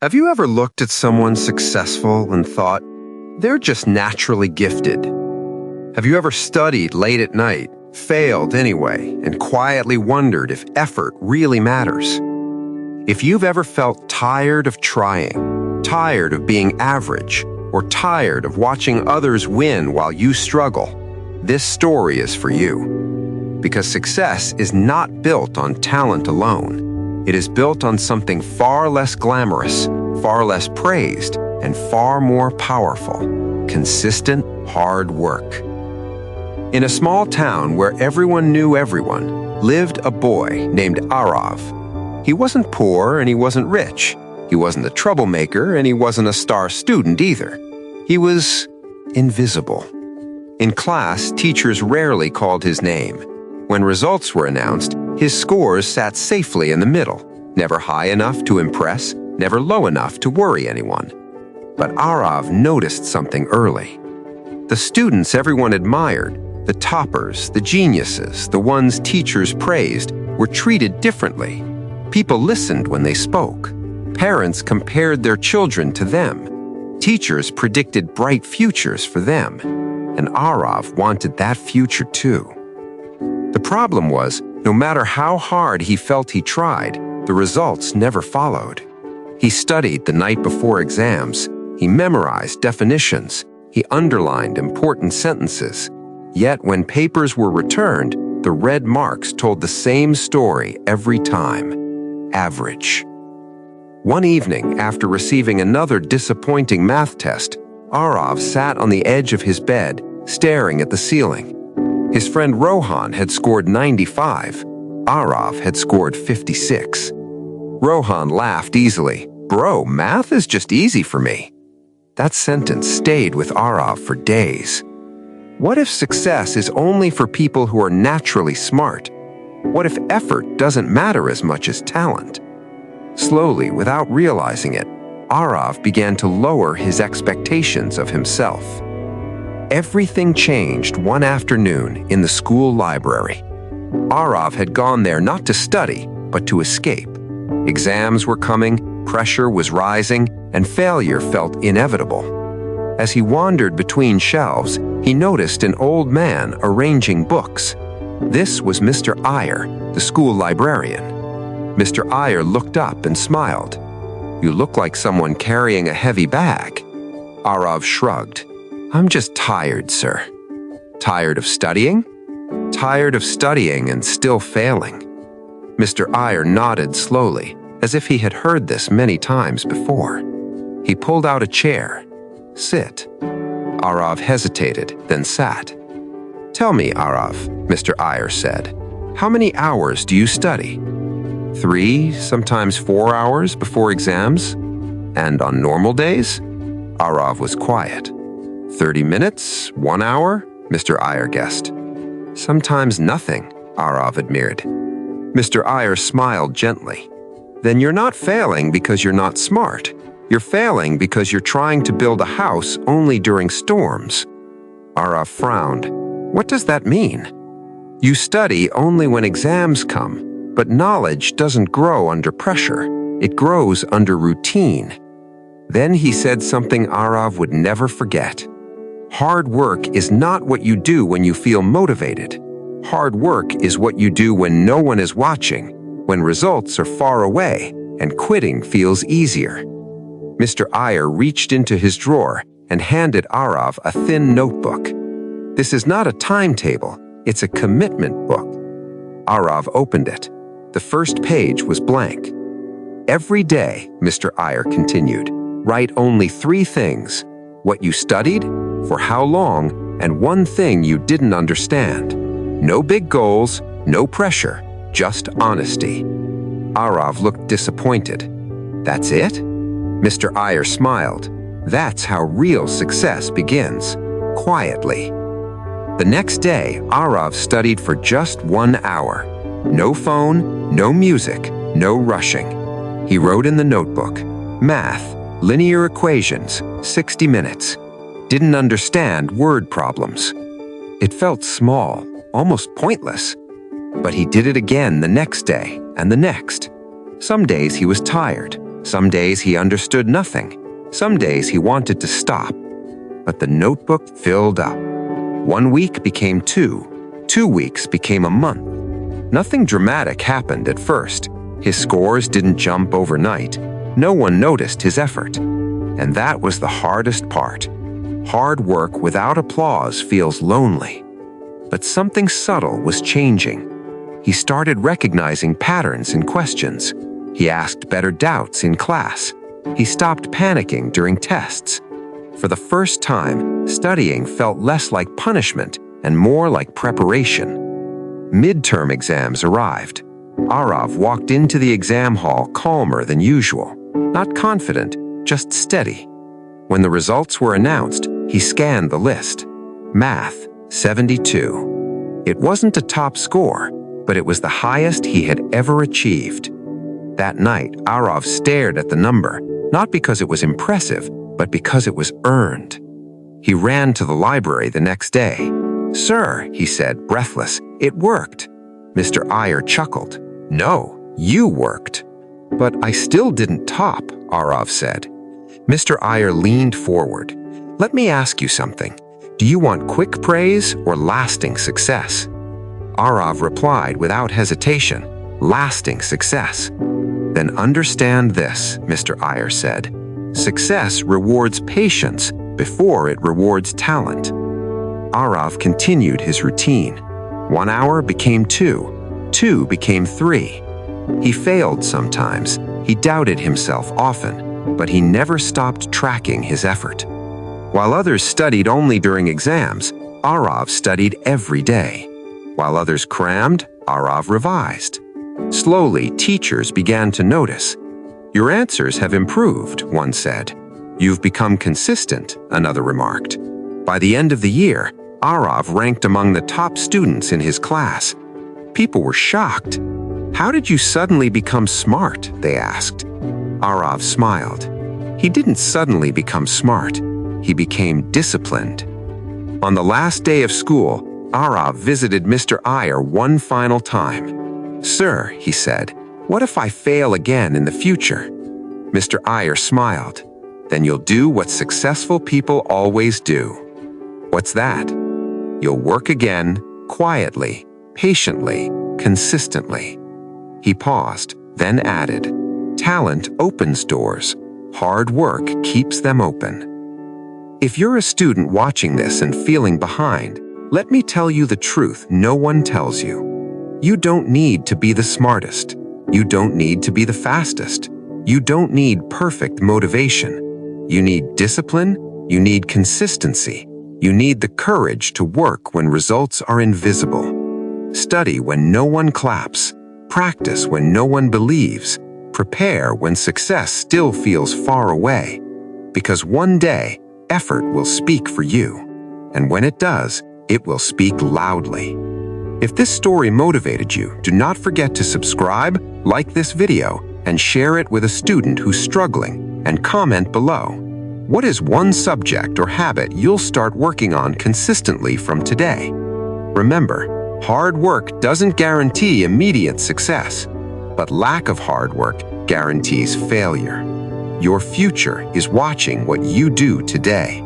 Have you ever looked at someone successful and thought, they're just naturally gifted? Have you ever studied late at night, failed anyway, and quietly wondered if effort really matters? If you've ever felt tired of trying, tired of being average, or tired of watching others win while you struggle, this story is for you. Because success is not built on talent alone. It is built on something far less glamorous, far less praised, and far more powerful: consistent, hard work. In a small town where everyone knew everyone, lived a boy named Arav. He wasn't poor and he wasn't rich. He wasn't a troublemaker and he wasn't a star student either. He was invisible. In class, teachers rarely called his name. When results were announced, his scores sat safely in the middle, never high enough to impress, never low enough to worry anyone. But Arav noticed something early. The students everyone admired, the toppers, the geniuses, the ones teachers praised, were treated differently. People listened when they spoke. Parents compared their children to them. Teachers predicted bright futures for them. And Arav wanted that future too. The problem was, no matter how hard he felt he tried, the results never followed. He studied the night before exams. He memorized definitions. He underlined important sentences. Yet when papers were returned, the red marks told the same story every time: average. One evening, after receiving another disappointing math test, Arav sat on the edge of his bed, staring at the ceiling. His friend Rohan had scored 95. Arav had scored 56. Rohan laughed easily. "Bro, math is just easy for me." That sentence stayed with Arav for days. What if success is only for people who are naturally smart? What if effort doesn't matter as much as talent? Slowly, without realizing it, Arav began to lower his expectations of himself. Everything changed one afternoon in the school library. Arav had gone there not to study, but to escape. Exams were coming, pressure was rising, and failure felt inevitable. As he wandered between shelves, he noticed an old man arranging books. This was Mr. Iyer, the school librarian. Mr. Iyer looked up and smiled. "You look like someone carrying a heavy bag." Arav shrugged. "I'm just tired, sir." "Tired of studying?" "Tired of studying and still failing." Mr. Iyer nodded slowly, as if he had heard this many times before. He pulled out a chair. "Sit." Arav hesitated, then sat. "Tell me, Arav," Mr. Iyer said, "how many hours do you study?" 3, sometimes 4 hours before exams? And on normal days? Arav was quiet. 30 minutes? 1 hour? Mr. Iyer guessed. "Sometimes nothing," Arav admitted. Mr. Iyer smiled gently. "Then you're not failing because you're not smart. You're failing because you're trying to build a house only during storms." Arav frowned. "What does that mean?" "You study only when exams come, but knowledge doesn't grow under pressure. It grows under routine." Then he said something Arav would never forget. Hard work is not what you do when you feel motivated. Hard work is what you do when no one is watching, when results are far away, and quitting feels easier. Mr. Iyer reached into his drawer and handed Arav a thin notebook. "This is not a timetable, it's a commitment book." Arav opened it. The first page was blank. "Every day," Mr. Iyer continued, "write only 3 things: what you studied, for how long, and one thing you didn't understand. No big goals, no pressure, just honesty." Arav looked disappointed. "That's it?" Mr. Iyer smiled. "That's how real success begins, quietly." The next day, Arav studied for just 1 hour. No phone, no music, no rushing. He wrote in the notebook, "Math, linear equations, 60 minutes. Didn't understand word problems." It felt small, almost pointless. But he did it again the next day and the next. Some days he was tired. Some days he understood nothing. Some days he wanted to stop. But the notebook filled up. 1 week became 2. 2 weeks became a month. Nothing dramatic happened at first. His scores didn't jump overnight. No one noticed his effort. And that was the hardest part. Hard work without applause feels lonely. But something subtle was changing. He started recognizing patterns in questions. He asked better doubts in class. He stopped panicking during tests. For the first time, studying felt less like punishment and more like preparation. Midterm exams arrived. Arav walked into the exam hall calmer than usual. Not confident, just steady. When the results were announced, he scanned the list. Math, 72. It wasn't a top score, but it was the highest he had ever achieved. That night, Arav stared at the number, not because it was impressive, but because it was earned. He ran to the library the next day. "Sir," he said, breathless, "it worked." Mr. Iyer chuckled. "No, you worked." "But I still didn't top," Arav said. Mr. Iyer leaned forward. "Let me ask you something. Do you want quick praise or lasting success?" Arav replied without hesitation, "Lasting success." "Then understand this," Mr. Iyer said. "Success rewards patience before it rewards talent." Arav continued his routine. 1 hour became 2. 2 became 3. He failed sometimes. He doubted himself often, but he never stopped tracking his effort. While others studied only during exams, Arav studied every day. While others crammed, Arav revised. Slowly, teachers began to notice. "Your answers have improved," one said. "You've become consistent," another remarked. By the end of the year, Arav ranked among the top students in his class. People were shocked. "How did you suddenly become smart?" they asked. Arav smiled. He didn't suddenly become smart. He became disciplined. On the last day of school, Arav visited Mr. Iyer one final time. "Sir," he said, "what if I fail again in the future?" Mr. Iyer smiled. "Then you'll do what successful people always do." "What's that?" "You'll work again, quietly, patiently, consistently." He paused, then added, "Talent opens doors. Hard work keeps them open." If you're a student watching this and feeling behind, let me tell you the truth no one tells you. You don't need to be the smartest. You don't need to be the fastest. You don't need perfect motivation. You need discipline. You need consistency. You need the courage to work when results are invisible. Study when no one claps. Practice when no one believes. Prepare when success still feels far away. Because one day, effort will speak for you. And when it does, it will speak loudly. If this story motivated you, do not forget to subscribe, like this video, and share it with a student who's struggling, and comment below. What is one subject or habit you'll start working on consistently from today? Remember, hard work doesn't guarantee immediate success, but lack of hard work guarantees failure. Your future is watching what you do today.